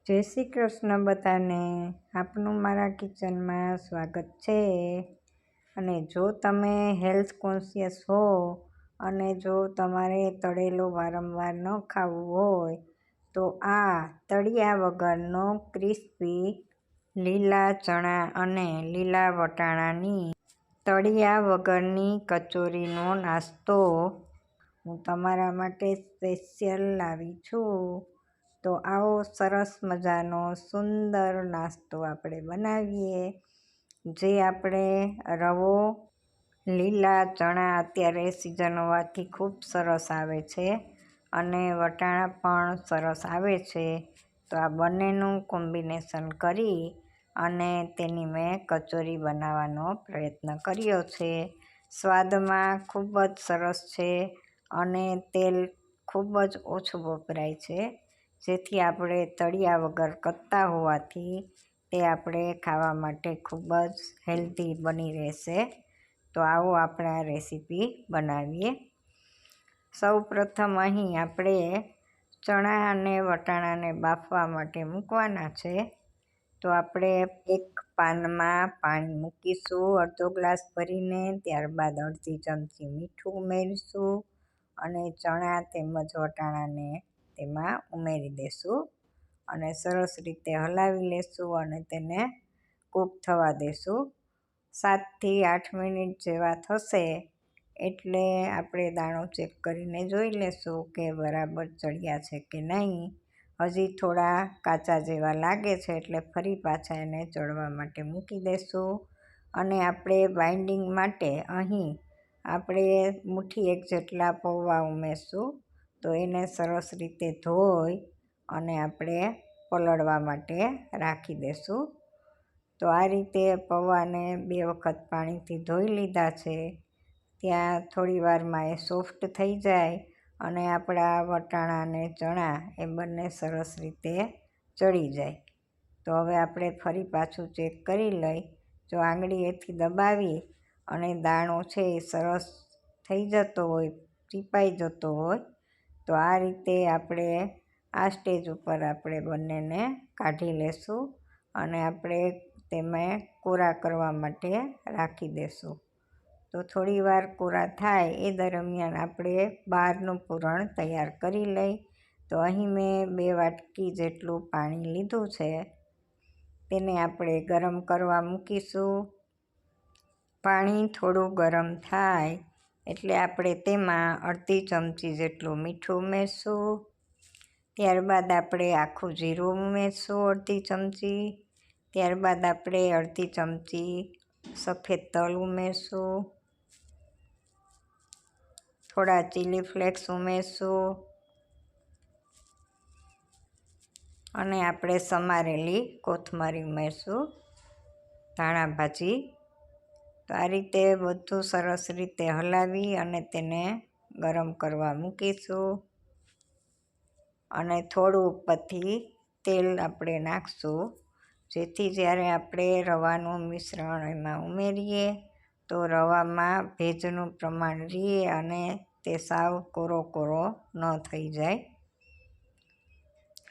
જય શ્રી કૃષ્ણ બધાને. આપનું મારા કિચનમાં સ્વાગત છે. અને જો તમે હેલ્થ કોન્શિયસ હો અને જો તમારે તળેલું વારંવાર ન ખાવું હોય તો આ તળિયા વગરનો ક્રિસ્પી લીલા ચણા અને લીલા વટાણાની તળિયા વગરની કચોરીનો નાસ્તો હું તમારા માટે સ્પેશિયલ લાવી છું. તો આવો સરસ મજાનો સુંદર નાસ્તો આપણે બનાવીએ. જે આપણે રવો, લીલા ચણા અત્યારે સિઝન હોવાથી ખૂબ સરસ આવે છે અને વટાણા પણ સરસ આવે છે. તો આ બંનેનું કોમ્બિનેશન કરી અને તેની મેં કચોરી બનાવવાનો પ્રયત્ન કર્યો છે. સ્વાદમાં ખૂબ જ સરસ છે અને તેલ ખૂબ જ ઓછું વપરાય છે, જેથી આપણે તળિયા વગર કરતા હોવાથી તે આપણે ખાવા માટે ખૂબ જ હેલ્ધી બની રહેશે. તો આવો આપણે આ રેસીપી બનાવીએ. સૌ પ્રથમ અહીં આપણે ચણા અને વટાણાને બાફવા માટે મૂકવાના છે. તો આપણે એક પાનમાં પાણી મૂકીશું અડધો ગ્લાસ ભરીને. ત્યારબાદ અડધી ચમચી મીઠું ઉમેરીશું અને ચણા તેમજ વટાણાને તેમાં ઉમેરી દઈશું અને સરસ રીતે હલાવી લેશું અને તેને કૂક થવા દેશું. 7 થી 8 મિનિટ જેવા થશે એટલે આપણે દાણો ચેક કરીને જોઈ લેશું કે બરાબર ચડ્યા છે કે નહીં. હજી થોડા કાચા જેવા લાગે છે એટલે ફરી પાછા એને ચડવા માટે મૂકી દઈશું. અને આપણે બાઇન્ડિંગ માટે અહીં આપણે મુઠ્ઠી એક જેટલા પૌવા ઉમેરશું. તો એને સરસ રીતે ધોઈ અને આપણે પલળવા માટે રાખી દઈશું. તો આ રીતે પૌવાને 2 વખત પાણીથી ધોઈ લીધા છે. ત્યાં થોડી વારમાં એ સોફ્ટ થઈ જાય અને આપણા વટાણા અને ચણા એ બંને સરસ રીતે ચડી જાય. તો હવે આપણે ફરી પાછું ચેક કરી લઈ. જો આંગળીએથી દબાવી અને દાણો છે એ સરસ થઈ જતો હોય, ચીપાઈ જતો હોય, તો આ રીતે આપણે આ સ્ટેજ ઉપર આપણે બંનેને કાઢી લેશું અને આપણે તેમાં કોરા કરવા માટે રાખી દઈશું. તો થોડી વાર કોરા થાય એ દરમિયાન આપણે બહારનું પૂરણ તૈયાર કરી લઈ. તો અહીં મેં 2 વાટકી જેટલું પાણી લીધું છે. તેને આપણે ગરમ કરવા મૂકીશું. પાણી થોડું ગરમ થાય એટલે આપણે તેમાં અડધી ચમચી જેટલું મીઠું ઉમેરશું. ત્યારબાદ આપણે આખું જીરું ઉમેરશું અડધી ચમચી. ત્યારબાદ આપણે અડધી ચમચી સફેદ તલ ઉમેરશું. થોડા ચીલી ફ્લેક્સ ઉમેરશું અને આપણે સમારેલી કોથમરી ઉમેરશું, ધાણા ભાજી. તો આ રીતે બધું સરસ રીતે હલાવી અને તેને ગરમ કરવા મૂકીશું અને થોડું ઉપરથી તેલ આપણે નાખશું, જેથી જ્યારે આપણે રવાનું મિશ્રણ એમાં ઉમેરીએ તો રવામાં ભેજનું પ્રમાણ રહે અને તે સાવ કોરો કોરો ન થઈ જાય.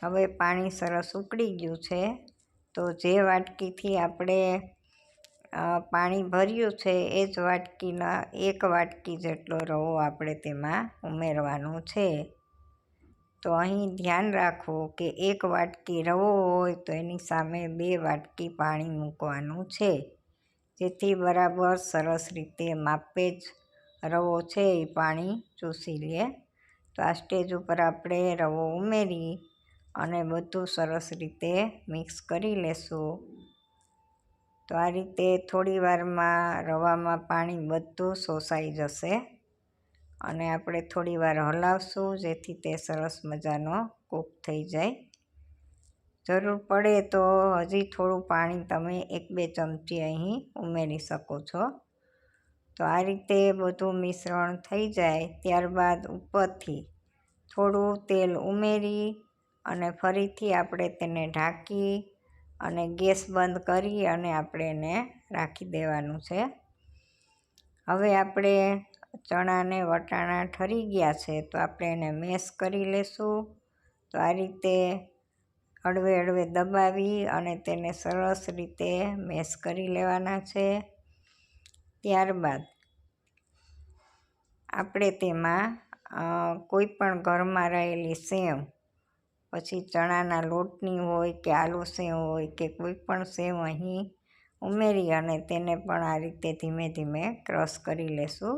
હવે પાણી સરસ ઉકળી ગયું છે. તો જે વાટકીથી આપણે પાણી ભર્યું છે એ જ વાટકીના 1 વાટકી જેટલો રવો આપણે તેમાં ઉમેરવાનો છે. તો અહીં ધ્યાન રાખવું કે 1 વાટકી રવો હોય તો એની સામે 2 વાટકી પાણી મૂકવાનું છે, જેથી બરાબર સરસ રીતે માપે જ રવો છે એ પાણી ચૂસી લે. તો આ સ્ટેજ ઉપર આપણે રવો ઉમેરી અને બધું સરસ રીતે મિક્સ કરી લેશું. તો આ રીતે થોડી વારમાં રવામાં પાણી બધું શોષાઈ જશે અને આપણે થોડી વાર હલાવશું, જેથી તે સરસ મજાનો કૂક થઈ જાય. જરૂર પડે તો હજી થોડું પાણી તમે 1-2 ચમચી અહીં ઉમેરી શકો છો. તો આ રીતે બધું મિશ્રણ થઈ જાય ત્યારબાદ ઉપરથી થોડું તેલ ઉમેરી અને ફરીથી આપણે તેને ઢાંકી અને ગેસ બંધ કરી અને આપણે એને રાખી દેવાનું છે. હવે આપણે ચણા અને વટાણા ઠરી ગયા છે તો આપણે એને મેશ કરી લેશું. તો આ રીતે હળવે હળવે દબાવી અને તેને સરસ રીતે મેશ કરી લેવાના છે. ત્યારબાદ આપણે તેમાં કોઈ પણ ઘરમાં રહેલી સેવ, પછી ચણાના લોટની હોય કે આલુ સેવ હોય કે કોઈ પણ સેવ અહીં ઉમેરી અને તેને પણ આ રીતે ધીમે ધીમે ક્રશ કરી લેશું.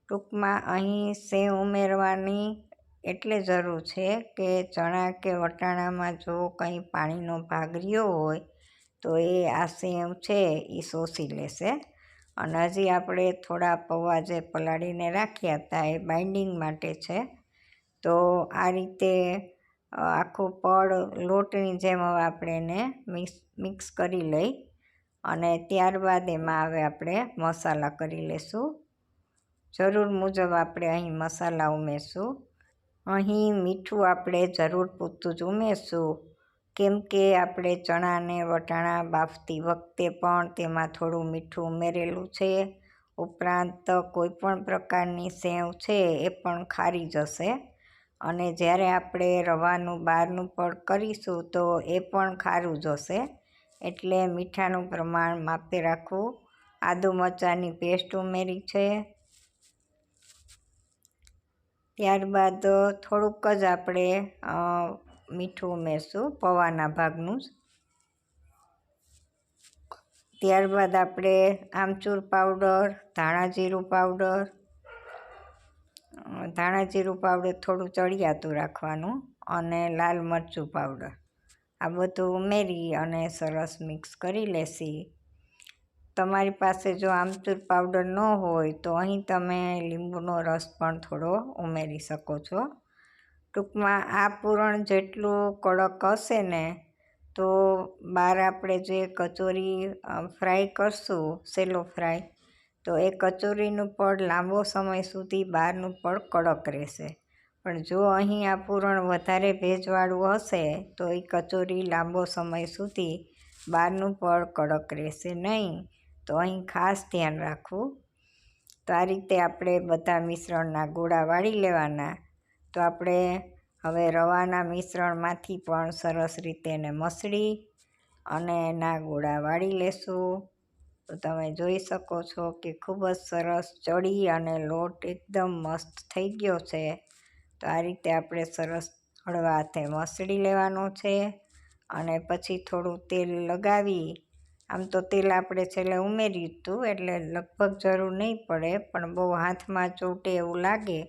ટૂંકમાં અહીં સેવ ઉમેરવાની એટલે જરૂર છે કે ચણા કે વટાણામાં જો કંઈ પાણીનો ભાગ રહ્યો હોય તો એ આ સેવ છે એ શોષી લેશે. અને હજી આપણે થોડા પૌવા જે પલાળીને રાખ્યા હતા એ બાઇન્ડિંગ માટે છે. તો આ રીતે આખું પડ લોટની જેમ હવે આપણે એને મિક્સ કરી લઈ અને ત્યારબાદ એમાં હવે આપણે મસાલા કરી લઈશું. જરૂર મુજબ આપણે અહીં મસાલા ઉમેરશું. અહીં મીઠું આપણે જરૂર પૂરતું જ ઉમેરશું, કેમ કે આપણે ચણા અને વટાણા બાફતી વખતે પણ તેમાં થોડું મીઠું ઉમેરેલું છે. ઉપરાંત કોઈ પણ પ્રકારની સેવ છે એ પણ ખારી જશે અને જ્યારે આપણે રવાનું બહારનું પણ કરીશું તો એ પણ ખારું જશે. એટલે મીઠાનું પ્રમાણ માપે રાખવું. આદુ મરચાંની પેસ્ટ ઉમેરી છે. ત્યારબાદ થોડુંક જ આપણે મીઠું ઉમેરશું, પૌવાના ભાગનું જ. ત્યારબાદ આપણે આમચૂર પાવડર, ધાણા જીરું પાવડર થોડું ચડિયાતું રાખવાનું અને લાલ મરચું પાવડર આ બધું ઉમેરી અને સરસ મિક્સ કરી લેશી. તમારી પાસે જો આમચૂર પાવડર ન હોય તો અહીં તમે લીંબુનો રસ પણ થોડો ઉમેરી શકો છો. ટૂંકમાં આ પૂરણ જેટલું કડક હશે ને તો બહાર આપણે જે કચોરી ફ્રાય કરશું, સેલો ફ્રાય, તો એ કચોરીનું પડ લાંબો સમય સુધી બહારનું પડ કડક રહેશે. પણ જો અહીં આ પૂરણ વધારે ભેજવાળું હશે તો એ કચોરી લાંબો સમય સુધી બહારનું પડ કડક રહેશે નહીં. તો અહીં ખાસ ધ્યાન રાખવું. તો આ રીતે આપણે બધા મિશ્રણના ગોળા વાળી લેવાના. તો આપણે હવે રવાના મિશ્રણમાંથી પણ સરસ રીતે એને મસળી અને એના ગોળા વાળી લેશું. તો તમે જોઈ શકો છો કે ખૂબ જ સરસ ચડી અને લોટ એકદમ મસ્ત થઈ ગયો છે. તો આ રીતે આપણે સરસ હળવા હાથે મસળી લેવાનો છે અને પછી થોડું તેલ લગાવી, આમ તો તેલ આપણે છેલ્લે ઉમેર્યું હતું એટલે લગભગ જરૂર નહીં પડે, પણ બહુ હાથમાં ચોંટે એવું લાગે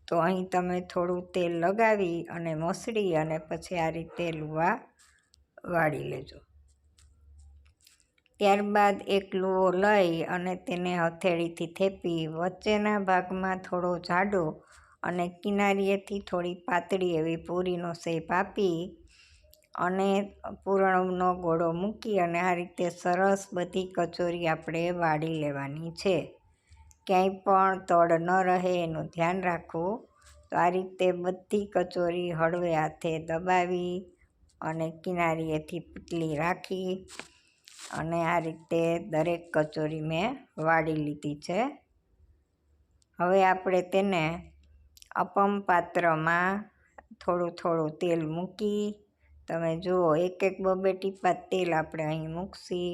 તો અહીં તમે થોડું તેલ લગાવી અને મસળી અને પછી આ રીતે લુવા વાળી લેજો. ત્યારબાદ એક લુવો લઈ અને તેને હથેળીથી થેપી વચ્ચેના ભાગમાં થોડો જાડો અને કિનારીએથી થોડી પાતળી એવી પૂરીનો શેપ આપી અને પૂરણનો ગોળો મૂકી અને આ રીતે સરસ બધી કચોરી આપણે વાળી લેવાની છે. ક્યાંય પણ તળ ન રહે એનું ધ્યાન રાખવું. તો આ રીતે બધી કચોરી હળવે હાથે દબાવી અને કિનારીએથી પતલી રાખી અને આ રીતે દરેક કચોરી મેં વાળી લીધી છે. હવે આપણે તેને અપમ પાત્રમાં થોડું થોડું તેલ મૂકી, તમે જુઓ એક બબે ટીપા તેલ આપણે અહીં મૂકશી.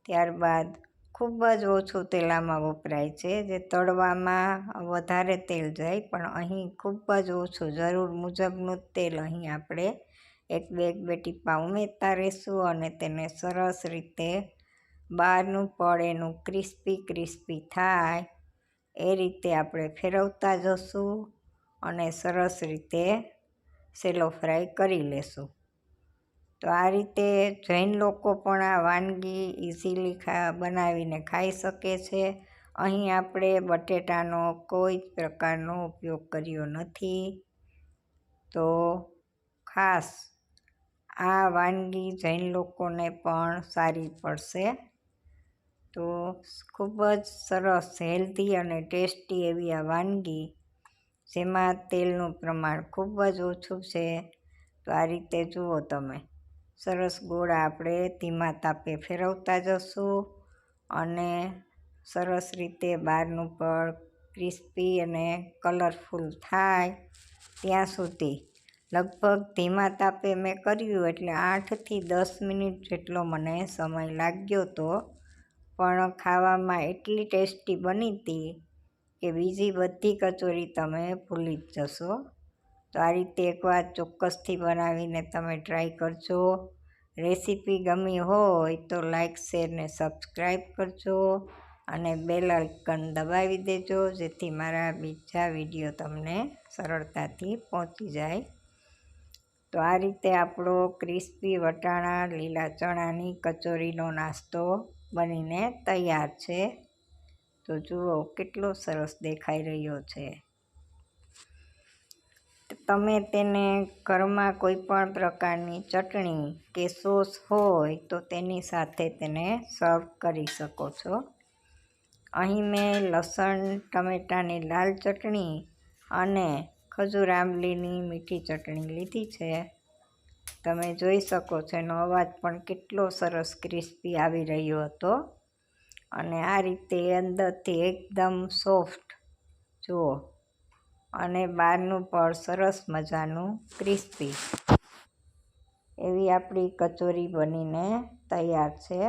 ત્યારબાદ ખૂબ જ ઓછું તેલ આમાં વપરાય છે. જે તળવામાં વધારે તેલ જાય, પણ અહીં ખૂબ જ ઓછું, જરૂર મુજબનું તેલ અહીં આપણે એક બે ટીપા ઉમેરતા રહીશું અને તેને સરસ રીતે બહારનું પડ એનું ક્રિસ્પી થાય એ રીતે આપણે ફેરવતા જશું અને સરસ રીતે સેલો ફ્રાય કરી લેશું. તો આ રીતે જૈન લોકો પણ આ વાનગી ઇઝીલી બનાવીને ખાઈ શકે છે. અહીં આપણે બટેટાનો કોઈ જ પ્રકારનો ઉપયોગ કર્યો નથી. તો ખાસ આ વાનગી જૈન લોકોને પણ સારી પડશે. તો ખૂબ જ સરસ હેલ્ધી અને ટેસ્ટી એવી આ વાનગી, જેમાં તેલનું પ્રમાણ ખૂબ જ ઓછું છે. તો આ રીતે જુઓ તમે, સરસ ગોળા આપણે ધીમા તાપે ફેરવતા જશું અને સરસ રીતે બહારનું પણ ક્રિસ્પી અને કલરફુલ થાય ત્યાં સુધી લગભગ ધીમા તાપે મેં કર્યું એટલે 8થી 10 મિનિટ જેટલો મને સમય લાગ્યો હતો, પણ ખાવામાં એટલી ટેસ્ટી બની હતી કે બીજી બધી કચોરી તમે ભૂલી જ જશો. તો આ રીતે એકવાર ચોક્કસથી બનાવીને તમે ટ્રાય કરજો. રેસીપી ગમી હોય તો લાઈક, શેર ને સબસ્ક્રાઈબ કરજો અને બેલ આઇકન દબાવી દેજો, જેથી મારા બીજા વિડીયો તમને સરળતાથી પહોંચી જાય. તો આ રીતે આપણો ક્રિસ્પી વટાણા લીલા ચણાની કચોરીનો નાસ્તો બનીને તૈયાર છે. તો જુઓ કેટલો સરસ દેખાઈ રહ્યો છે. તમે તેને ઘરમાં કોઈ પણ પ્રકારની ચટણી કે સોસ હોય તો તેની સાથે તેને સર્વ કરી શકો છો. અહીં મેં લસણ ટમેટાની લાલ ચટણી અને ખજૂર આંબલીની મીઠી ચટણી લીધી છે. તમે જોઈ શકો છો એનો અવાજ પણ કેટલો સરસ ક્રિસ્પી આવી રહ્યો હતો અને આ રીતે અંદરથી એકદમ સોફ્ટ જુઓ અને બહારનું પણ સરસ મજાનું ક્રિસ્પી એવી આપણી કચોરી બનીને તૈયાર છે.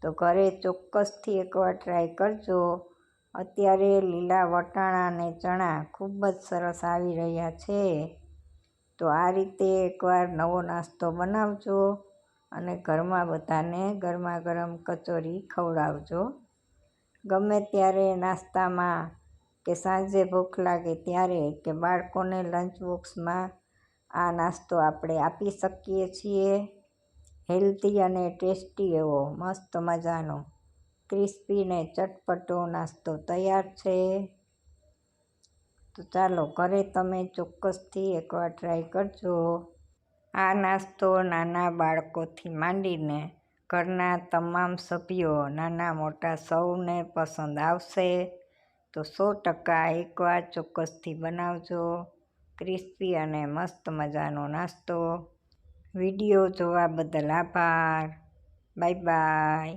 તો ઘરે ચોક્કસથી એકવાર ટ્રાય કરજો. અત્યારે લીલા વટાણા અને ચણા ખૂબ જ સરસ આવી રહ્યા છે. તો આ રીતે એકવાર નવો નાસ્તો બનાવજો અને ઘરમાં બધાને ગરમા ગરમ કચોરી ખવડાવજો. ગમે ત્યારે નાસ્તામાં કે સાંજે ભૂખ લાગે ત્યારે કે બાળકોને લંચ બોક્સમાં આ નાસ્તો આપણે આપી શકીએ છીએ. હેલ્ધી અને ટેસ્ટી એવો મસ્ત મજાનો ક્રિસ્પી ને ચટપટો નાસ્તો તૈયાર છે. તો ચાલો ઘરે તમે ચોક્કસથી એકવાર ટ્રાય કરજો. આ નાસ્તો નાના બાળકોથી માંડીને ઘરના તમામ સભ્યો નાના મોટા સૌને પસંદ આવશે. તો 100% એકવાર ચોક્કસથી બનાવજો ક્રિસ્પી અને મસ્ત મજાનો નાસ્તો. વિડીયો જોવા બદલ આભાર. Bye bye.